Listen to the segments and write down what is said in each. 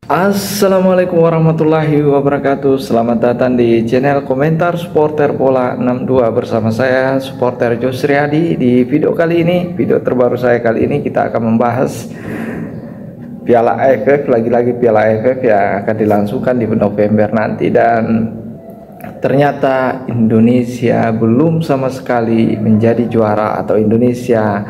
Assalamualaikum warahmatullahi wabarakatuh. Selamat datang di channel komentar supporter bola 62 bersama saya supporter Josriadi. Di video kali ini, video terbaru saya kali ini, kita akan membahas Piala AFF, lagi-lagi Piala AFF yang akan dilangsungkan di November nanti. Dan ternyata Indonesia belum sama sekali menjadi juara, atau Indonesia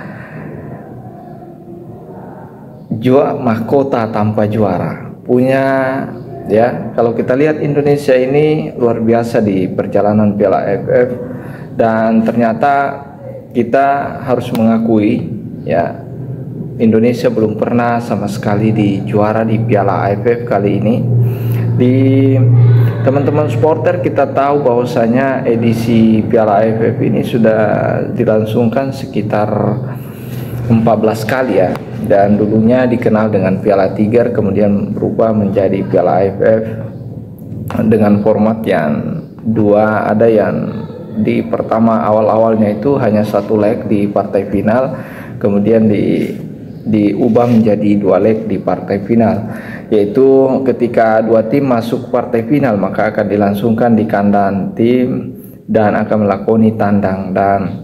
mahkota tanpa juara. Kalau kita lihat Indonesia ini luar biasa di perjalanan Piala AFF, dan ternyata kita harus mengakui Indonesia belum pernah sama sekali juara di Piala AFF kali ini. Di teman-teman supporter, kita tahu bahwasanya edisi Piala AFF ini sudah dilangsungkan sekitar 14 kali ya. Dan dulunya dikenal dengan Piala Tiger, kemudian berubah menjadi Piala AFF dengan format yang dua. Ada yang di pertama awal-awalnya itu hanya satu leg di partai final, kemudian diubah menjadi dua leg di partai final, yaitu ketika dua tim masuk partai final maka akan dilangsungkan di kandang tim dan akan melakoni tandang. Dan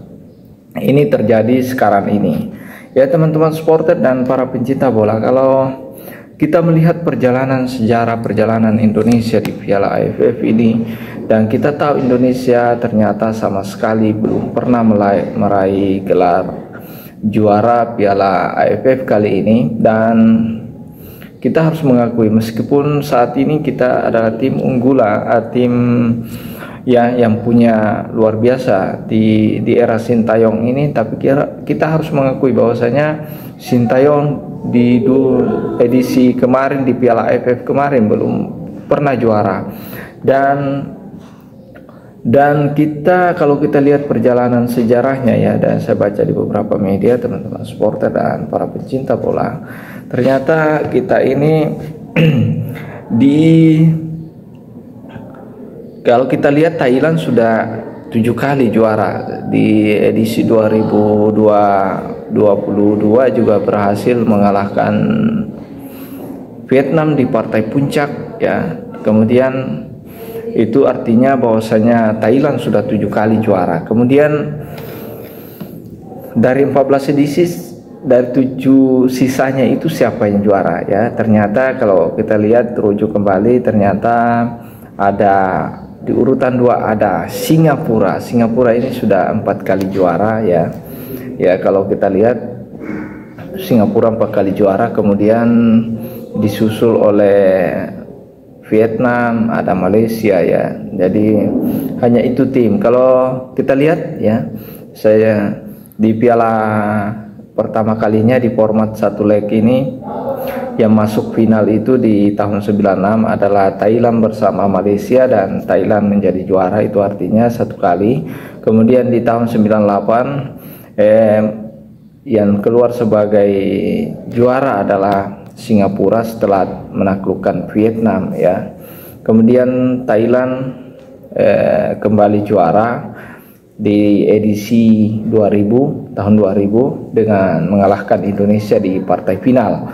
ini terjadi sekarang ini. Ya teman-teman supporter dan para pencinta bola, kalau kita melihat perjalanan Indonesia di Piala AFF ini, dan kita tahu Indonesia ternyata sama sekali belum pernah meraih gelar juara Piala AFF kali ini. Dan kita harus mengakui, meskipun saat ini kita adalah tim unggulan, tim yang punya luar biasa di era Sintayong ini, tapi kita harus mengakui bahwasanya Sintayong di edisi kemarin di Piala AFF kemarin belum pernah juara. Dan kita, kalau kita lihat perjalanan sejarahnya ya, dan saya baca di beberapa media, teman-teman supporter dan para pencinta bola, ternyata kita ini kalau kita lihat Thailand sudah 7 kali juara. Di edisi 2022 juga berhasil mengalahkan Vietnam di partai puncak ya. Kemudian itu artinya bahwasanya Thailand sudah 7 kali juara. Kemudian dari 14 edisi, dari 7 sisanya itu siapa yang juara ya. Ternyata kalau kita lihat terujuk kembali, ternyata ada di urutan 2 ada Singapura. Singapura ini sudah 4 kali juara ya. Ya kalau kita lihat Singapura 4 kali juara, kemudian disusul oleh Vietnam, ada Malaysia ya. Jadi hanya itu tim. Kalau kita lihat ya, saya di Piala pertama kalinya di format satu leg ini, yang masuk final itu di tahun 96 adalah Thailand bersama Malaysia, dan Thailand menjadi juara, itu artinya 1 kali. Kemudian di tahun 98 yang keluar sebagai juara adalah Singapura setelah menaklukkan Vietnam ya. Kemudian Thailand kembali juara di edisi tahun 2000 dengan mengalahkan Indonesia di partai final.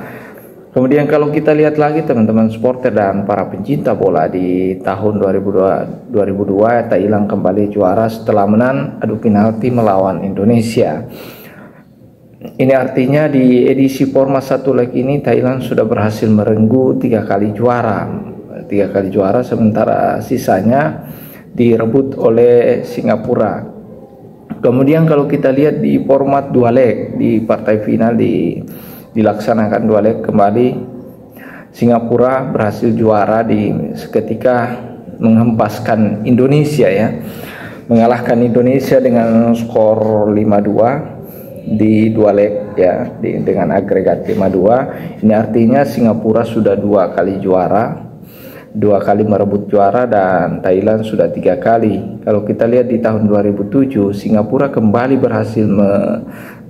Kemudian kalau kita lihat lagi teman-teman supporter dan para pencinta bola, di tahun 2002 Thailand kembali juara setelah menang adu penalti melawan Indonesia. Ini artinya di edisi format satu leg ini Thailand sudah berhasil merenggu 3 kali juara. 3 kali juara, sementara sisanya direbut oleh Singapura. Kemudian kalau kita lihat di format 2 leg di partai final dilaksanakan 2 leg kembali, Singapura berhasil juara seketika menghempaskan Indonesia ya, mengalahkan Indonesia dengan skor 5-2 di 2 leg ya, dengan agregat 5-2. Ini artinya Singapura sudah 2 kali juara, 2 kali merebut juara, dan Thailand sudah 3 kali. Kalau kita lihat di tahun 2007 Singapura kembali berhasil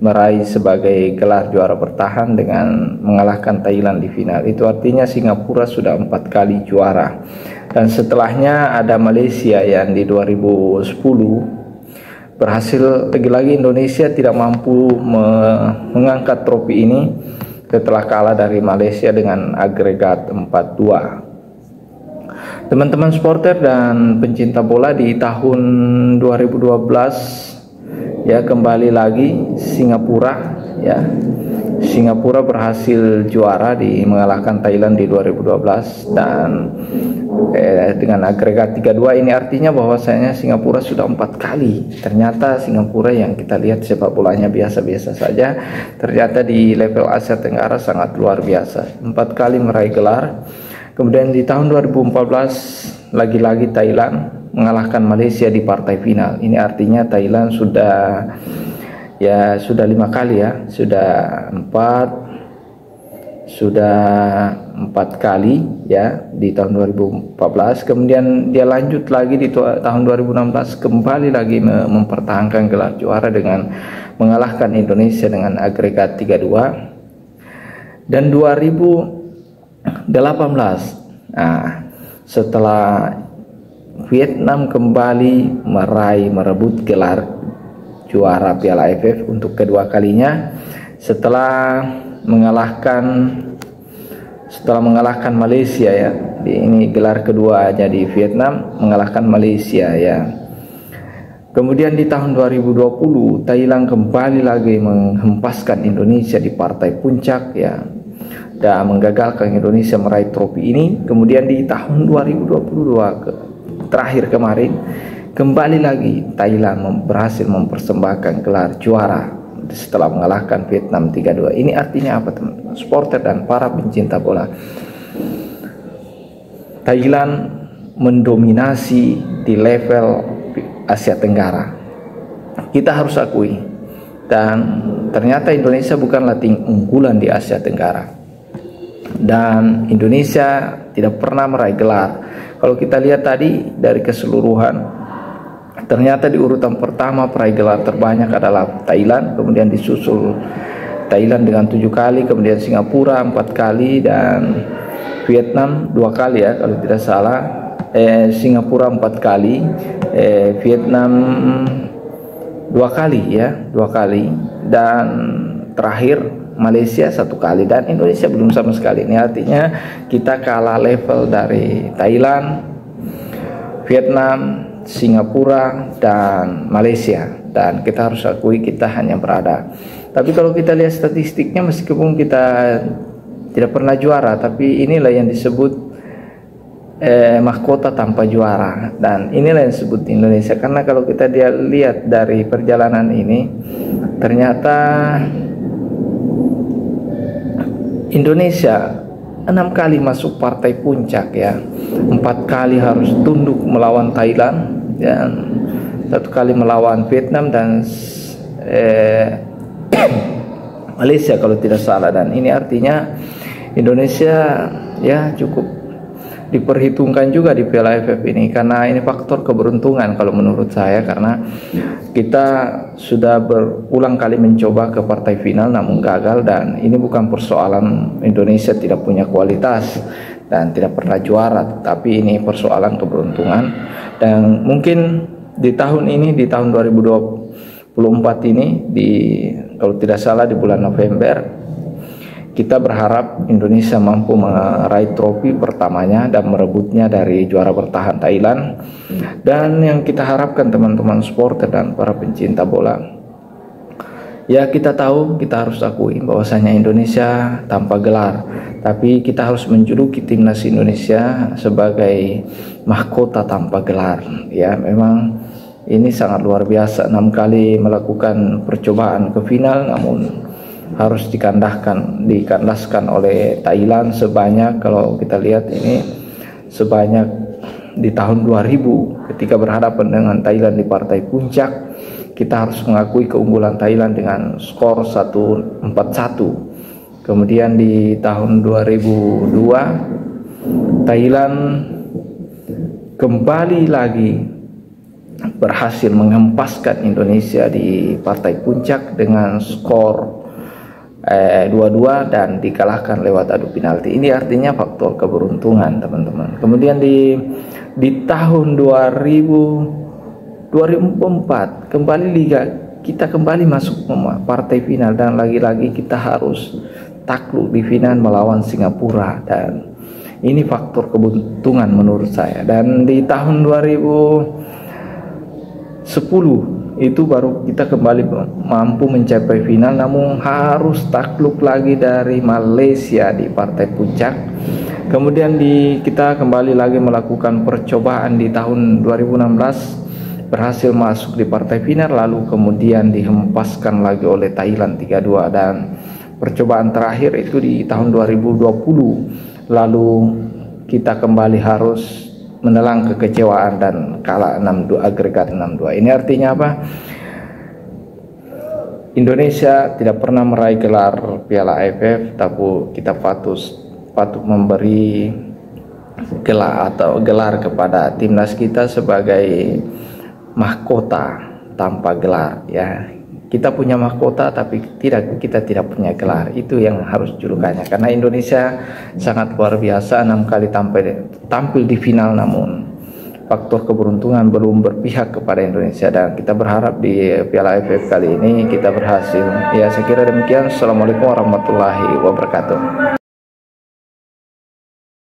meraih sebagai gelar juara bertahan dengan mengalahkan Thailand di final. Itu artinya Singapura sudah 4 kali juara. Dan setelahnya ada Malaysia yang di 2010 berhasil. Lagi-lagi Indonesia tidak mampu mengangkat trofi ini setelah kalah dari Malaysia dengan agregat 4-2. Teman-teman supporter dan pencinta bola, di tahun 2012 ya kembali lagi Singapura ya. Singapura berhasil juara mengalahkan Thailand di 2012 dan dengan agregat 3-2. Ini artinya bahwasanya Singapura sudah 4 kali. Ternyata Singapura yang kita lihat sepak bolanya biasa-biasa saja, ternyata di level Asia Tenggara sangat luar biasa. 4 kali meraih gelar. Kemudian di tahun 2014 lagi-lagi Thailand mengalahkan Malaysia di partai final. Ini artinya Thailand sudah 5 kali ya, sudah 4 kali ya di tahun 2014. Kemudian dia lanjut lagi di tahun 2016, kembali lagi mempertahankan gelar juara dengan mengalahkan Indonesia dengan agregat 3-2. Dan 2018 setelah Vietnam kembali merebut gelar juara Piala AFF untuk kedua kalinya setelah mengalahkan Malaysia ya. Ini gelar kedua jadi Vietnam mengalahkan Malaysia ya. Kemudian di tahun 2020 Thailand kembali lagi menghempaskan Indonesia di partai puncak ya, dan menggagalkan Indonesia meraih trofi ini. Kemudian di tahun 2022 terakhir kemarin kembali lagi Thailand berhasil mempersembahkan gelar juara setelah mengalahkan Vietnam 3-2. Ini artinya apa teman-teman supporter dan para pencinta bola? Thailand mendominasi di level Asia Tenggara. Kita harus akui, dan ternyata Indonesia bukanlah tim unggulan di Asia Tenggara, dan Indonesia tidak pernah meraih gelar. Kalau kita lihat tadi dari keseluruhan, ternyata di urutan pertama peraih gelar terbanyak adalah Thailand, kemudian disusul Thailand dengan 7 kali, kemudian Singapura 4 kali, dan Vietnam 2 kali ya kalau tidak salah. Singapura 4 kali, Vietnam 2 kali ya, 2 kali, dan terakhir Malaysia 1 kali, dan Indonesia belum sama sekali. Ini artinya kita kalah level dari Thailand, Vietnam, Singapura, dan Malaysia, dan kita harus akui kita hanya berada. Tapi kalau kita lihat statistiknya, meskipun kita tidak pernah juara, tapi inilah yang disebut mahkota tanpa juara, dan inilah yang disebut Indonesia. Karena kalau kita lihat dari perjalanan ini, ternyata Indonesia 6 kali masuk partai puncak ya, 4 kali harus tunduk melawan Thailand, dan 1 kali melawan Vietnam, dan Malaysia kalau tidak salah. Dan ini artinya Indonesia ya cukup diperhitungkan juga di Piala AFF ini, karena ini faktor keberuntungan kalau menurut saya, karena kita sudah berulang kali mencoba ke partai final namun gagal, dan ini bukan persoalan Indonesia tidak punya kualitas dan tidak pernah juara, tapi ini persoalan keberuntungan. Dan mungkin di tahun ini, di tahun 2024 ini, kalau tidak salah di bulan November, kita berharap Indonesia mampu meraih trofi pertamanya dan merebutnya dari juara bertahan Thailand. Dan yang kita harapkan teman-teman supporter dan para pencinta bola, ya kita tahu, kita harus akui bahwasanya Indonesia tanpa gelar, tapi kita harus menjuluki timnas Indonesia sebagai mahkota tanpa gelar. Ya memang ini sangat luar biasa, 6 kali melakukan percobaan ke final, namun harus dikandaskan oleh Thailand sebanyak, kalau kita lihat ini sebanyak di tahun 2000 ketika berhadapan dengan Thailand di partai puncak, kita harus mengakui keunggulan Thailand dengan skor 1-4-1. Kemudian di tahun 2002 Thailand kembali lagi berhasil menghempaskan Indonesia di partai puncak dengan skor 2-2 dan dikalahkan lewat adu penalti. Ini artinya faktor keberuntungan teman-teman. Kemudian di tahun 2004 kembali kita kembali masuk partai final, dan lagi-lagi kita harus takluk di final melawan Singapura, dan ini faktor keberuntungan menurut saya. Dan di tahun 2010 itu baru kita kembali mampu mencapai final, namun harus takluk lagi dari Malaysia di partai puncak. Kemudian kita kembali lagi melakukan percobaan di tahun 2016, berhasil masuk di partai final, lalu kemudian dihempaskan lagi oleh Thailand 3-2, dan percobaan terakhir itu di tahun 2020, lalu kita kembali harus menelan kekecewaan dan kalah 6-2, agregat 6-2. Ini artinya apa? Indonesia tidak pernah meraih gelar Piala AFF, tapi kita patut memberi gelar kepada timnas kita sebagai mahkota tanpa gelar, ya. Kita punya mahkota tapi kita tidak punya gelar. Itu yang harus julukannya, karena Indonesia sangat luar biasa, 6 kali tampil di final, namun faktor keberuntungan belum berpihak kepada Indonesia, dan kita berharap di Piala AFF kali ini kita berhasil. Ya, saya kira demikian. Assalamualaikum warahmatullahi wabarakatuh.